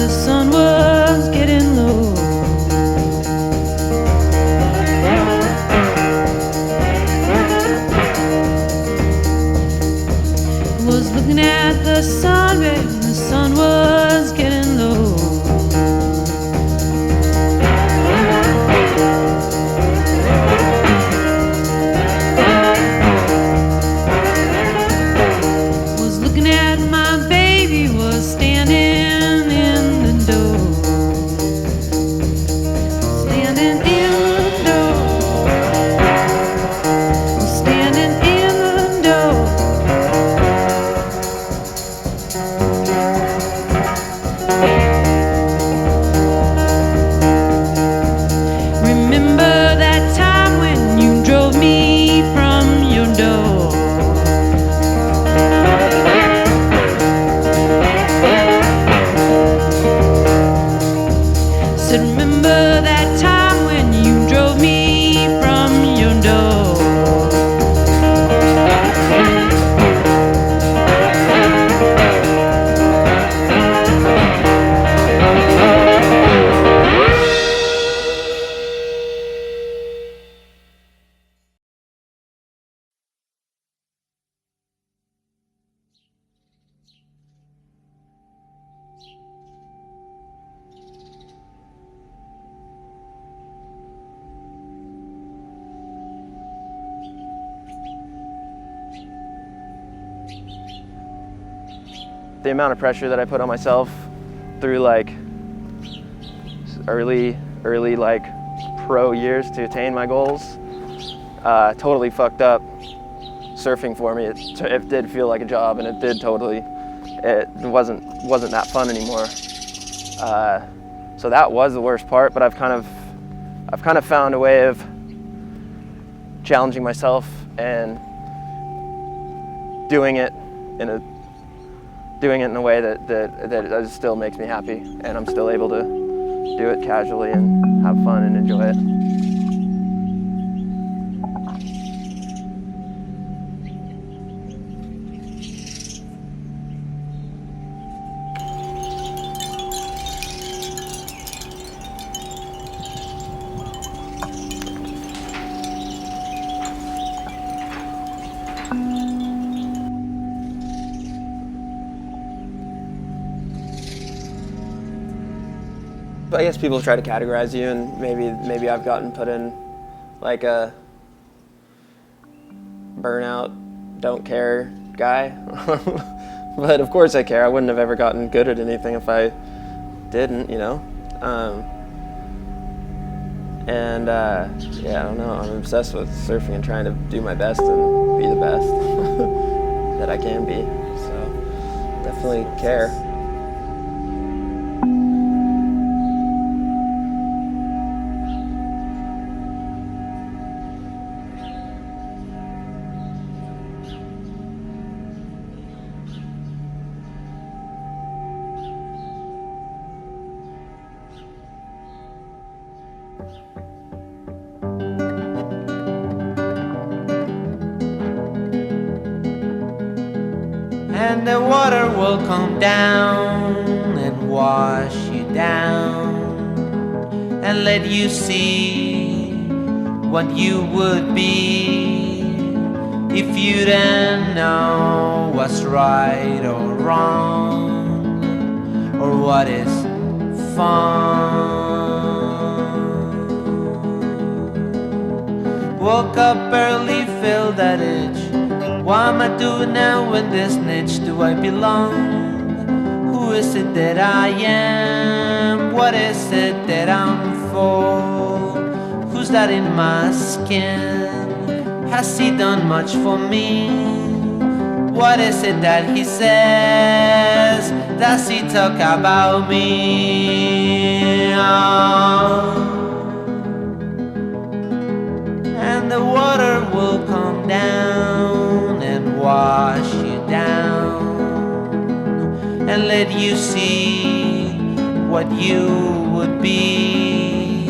the sun was getting low. Was looking at the sun, babe, and the sun was getting low. Was looking at my baby, was standing in the door. Standing in the door. Was standing in the door. Remember that time when you drove me from your door? Said remember that time when you drove me from your door? The amount of pressure that I put on myself through like early like pro years to attain my goals totally fucked up surfing for me. It did feel like a job, and it wasn't that fun anymore. So that was the worst part, but I've kind of found a way of challenging myself and doing it in a way that still makes me happy, and I'm still able to do it casually and have fun and enjoy it. I guess people try to categorize you, and maybe I've gotten put in like a burnout, don't care guy. But of course I care. I wouldn't have ever gotten good at anything if I didn't, you know. Yeah, I don't know. I'm obsessed with surfing and trying to do my best and be the best that I can be. So definitely care. And the water will come down and wash you down and let you see what you would be if you didn't know what's right or wrong or what is fun. Woke up early, feel that itch. What am I doing now in this niche? Do I belong? Who is it that I am? What is it that I'm for? Who's that in my skin? Has he done much for me? What is it that he says? Does he talk about me? And the water will come down and wash you down and let you see what you would be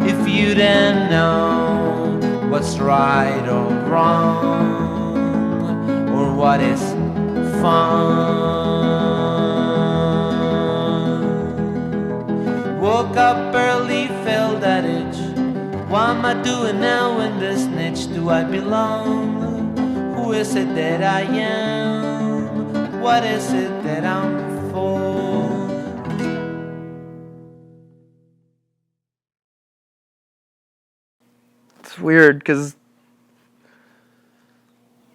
if you didn't know what's right or wrong or what is fun. What am I doing now? In this niche do I belong? Who is it that I am? What is it that I'm for? It's weird because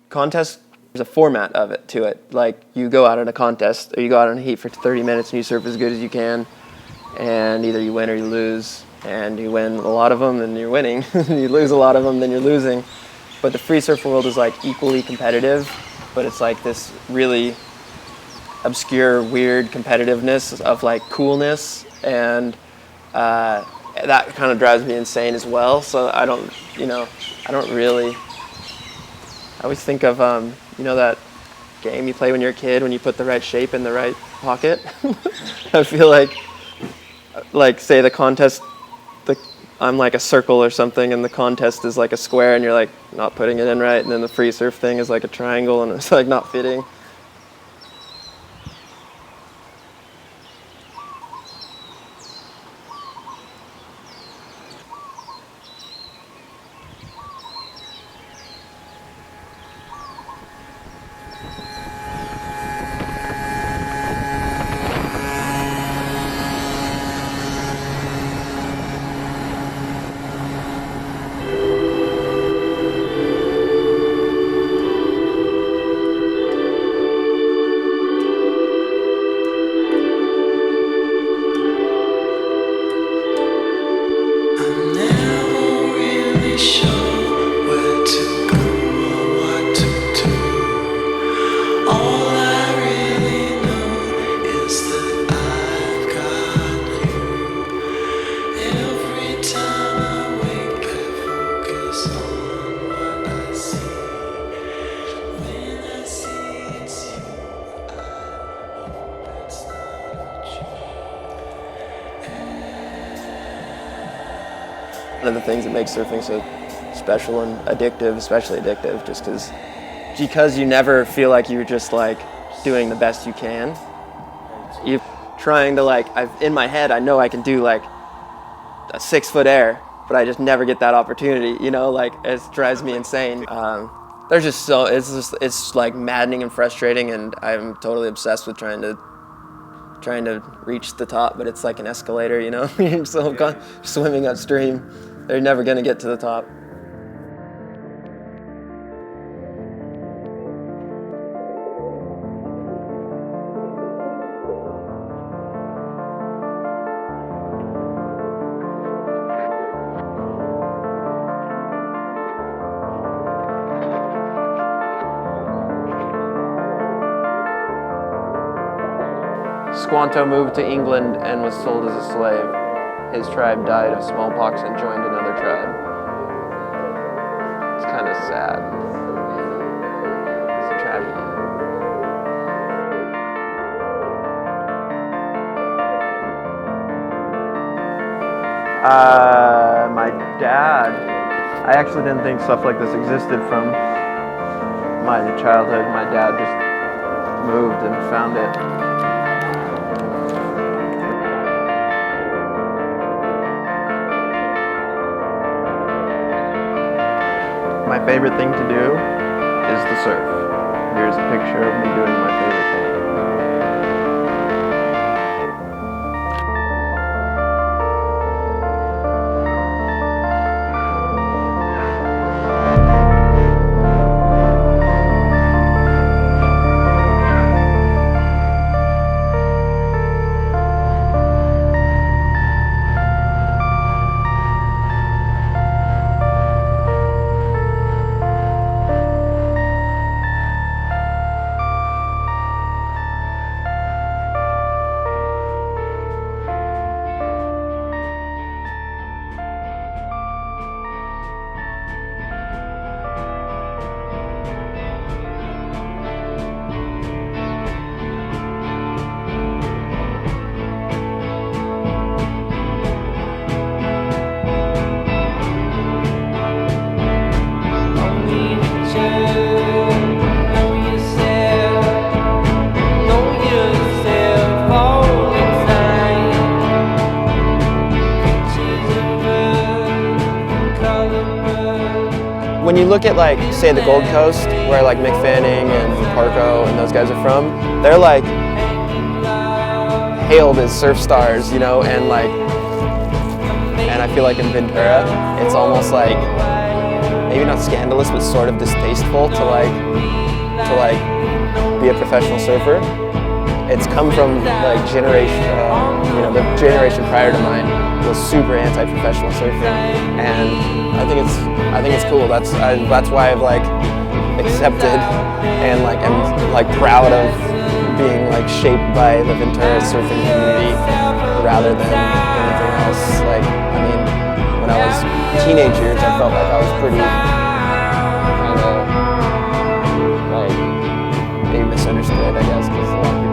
contest, there's a format of it to it. Like, you go out in a contest, or you go out on a heat for 30 minutes and you surf as good as you can, and either you win or you lose. And you win a lot of them, then you're winning. You lose a lot of them, then you're losing. But the free surf world is like equally competitive, but it's like this really obscure, weird competitiveness of like coolness, and that kind of drives me insane as well. So I don't really. I always think of that game you play when you're a kid when you put the right shape in the right pocket. I feel like say the contest. I'm like a circle or something, and the contest is like a square, and you're like not putting it in right, and then the free surf thing is like a triangle, and it's like not fitting. One of the things that makes surfing so special and addictive, especially addictive, just because you never feel like you're just like doing the best you can. You're trying to in my head, I know I can do like a 6-foot air, but I just never get that opportunity. It drives me insane. There's just it's like maddening and frustrating, and I'm totally obsessed with trying to reach the top, but it's like an escalator, You're so swimming upstream. They're never going to get to the top. Squanto moved to England and was sold as a slave. His tribe died of smallpox and joined another tribe. It's kind of sad. It's a tragedy. My dad, I actually didn't think stuff like this existed from my childhood. My dad just moved and found it. My favorite thing to do is to surf. Here's a picture of me doing my favorite thing. you look at like, say the Gold Coast, where like Mick Fanning and Parko and those guys are from, they're like hailed as surf stars, you know, and I feel like in Ventura, it's almost like, maybe not scandalous, but sort of distasteful to be a professional surfer. It's come from like generation, the generation prior to mine was super anti-professional surfing, and I think it's cool. That's why I've like accepted and like am like proud of being like shaped by the Ventura surfing community rather than anything else. Like, I mean, when I was teenage years, I felt like I was pretty kind of like maybe misunderstood, I guess, because a lot of people.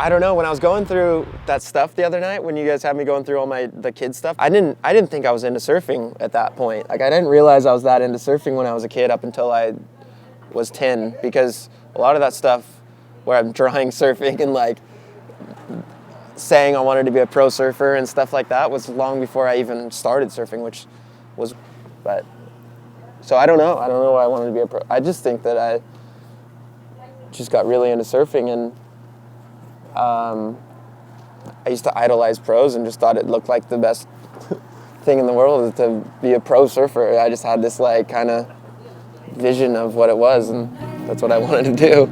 I don't know, when I was going through that stuff the other night, when you guys had me going through all the kid stuff, I didn't think I was into surfing at that point. Like, I didn't realize I was that into surfing when I was a kid up until I was 10, because a lot of that stuff where I'm drawing surfing and like saying I wanted to be a pro surfer and stuff like that was long before I even started surfing, which was, but, so I don't know why I wanted to be a pro. I just think that I just got really into surfing, and I used to idolize pros and just thought it looked like the best thing in the world to be a pro surfer. I just had this like kind of vision of what it was, and that's what I wanted to do.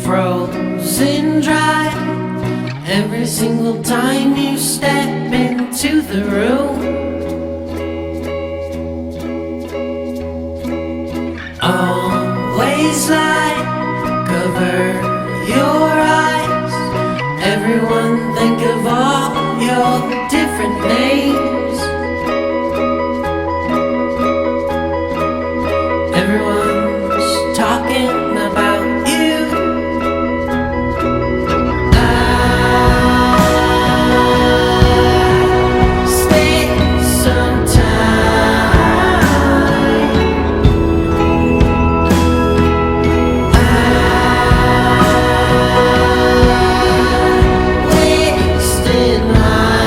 Frozen dry every single time you step into the room. Always light, cover your eyes. Everyone think of all your different names. Everyone's talking about you. Wasting my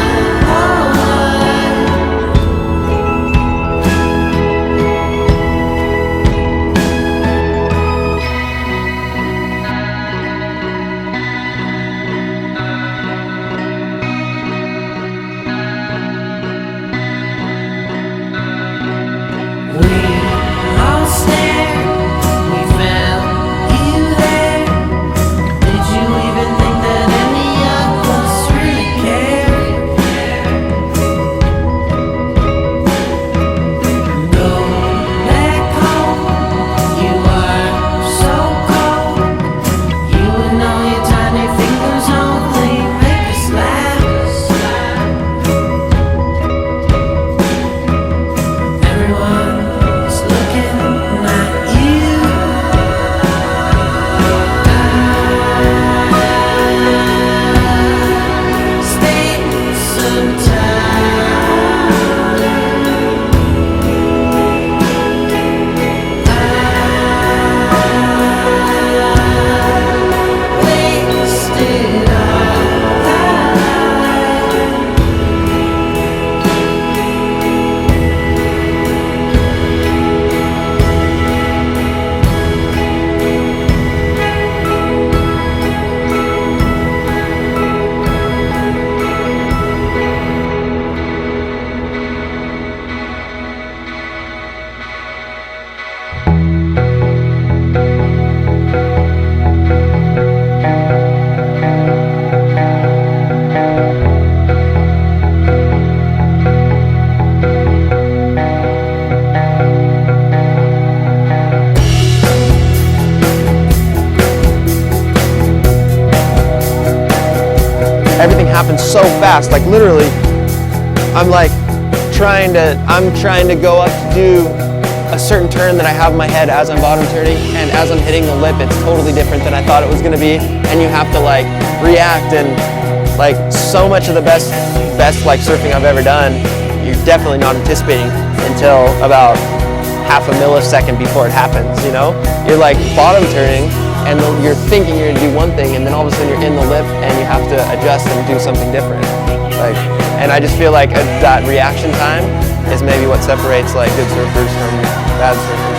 surfing so fast, like literally, I'm trying to go up to do a certain turn that I have in my head as I'm bottom turning, and as I'm hitting the lip, it's totally different than I thought it was gonna be, and you have to like react, and like so much of the best like surfing I've ever done, you're definitely not anticipating until about half a millisecond before it happens, you know? You're like bottom turning, and you're thinking you're gonna do one thing, and then all of a sudden you're in the lip, and you have to adjust and do something different. Like, and I just feel like that reaction time is maybe what separates like good surfers from bad surfers.